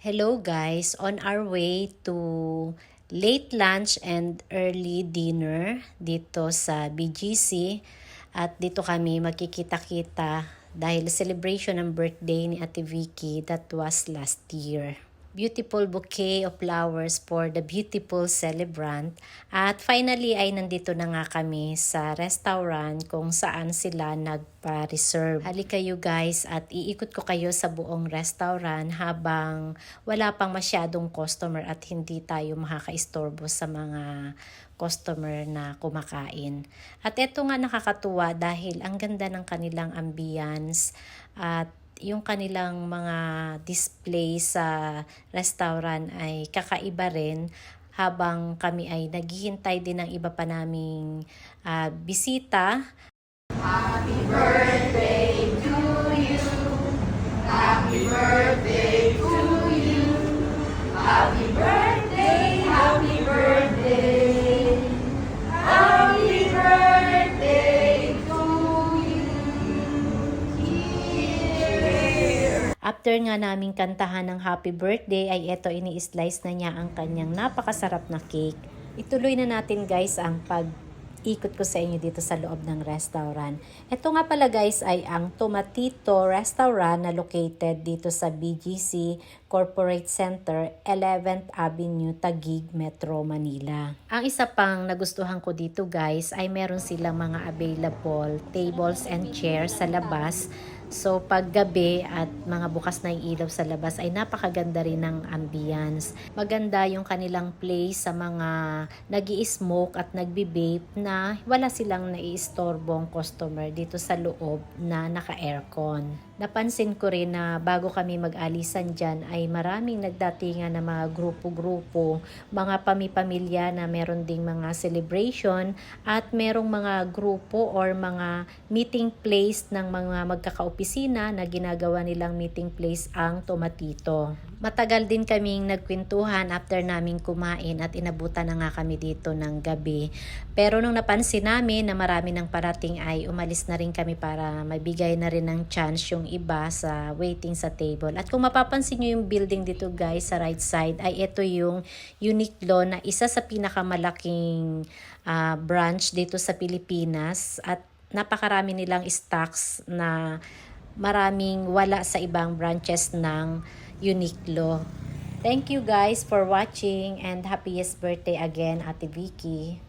Hello guys, on our way to late lunch and early dinner dito sa BGC at dito kami magkikita-kita dahil celebration ng birthday ni Ate Vicky that was last year. Beautiful bouquet of flowers for the beautiful celebrant. At finally ay nandito na nga kami sa restaurant kung saan sila nagpa-reserve. Halika kayo guys at iikot ko kayo sa buong restaurant habang wala pang masyadong customer at hindi tayo makakaistorbo sa mga customer na kumakain. At eto nga nakakatuwa dahil ang ganda ng kanilang ambience at yung kanilang mga display sa restaurant ay kakaiba rin habang kami ay naghihintay din ng iba pa naming bisita. Happy birthday to you. Happy birthday to you. Happy birthday, happy birthday. Happy birthday to you. After nga naming kantahan ng happy birthday ay eto ini-slice na niya ang kanyang napakasarap na cake. Ituloy na natin guys ang ikot ko sa inyo dito sa loob ng restaurant. Ito nga pala guys ay ang Tomatito Restaurant na located dito sa BGC Corporate Center, 11th Avenue, Taguig, Metro Manila. Ang isa pang nagustuhan ko dito guys ay meron silang mga available tables and chairs sa labas. So pag gabi at mga bukas na yung ilaw sa labas ay napakaganda rin ng ambience. Maganda yung kanilang place sa mga nag-i-smoke at nagbi-vape na wala silang naiistorbong customer dito sa loob na naka-aircon. Napansin ko rin na bago kami mag-alisan dyan ay maraming nagdatingan na mga grupo-grupo, mga pamilya na meron ding mga celebration at merong mga grupo or mga meeting place ng mga magkakaopisina na ginagawa nilang meeting place ang Tomatito. Matagal din kaming nagkwentuhan after naming kumain at inabutan na nga kami dito ng gabi. Pero nung napansin namin na marami ng parating ay umalis na rin kami para mabigay na rin ng chance yung iba sa waiting sa table. At kung mapapansin nyo yung building dito guys sa right side ay ito yung Uniqlo na isa sa pinakamalaking branch dito sa Pilipinas at napakarami nilang stocks na maraming wala sa ibang branches ng Uniqlo. Thank you guys for watching and happiest birthday again, Ate Vicky.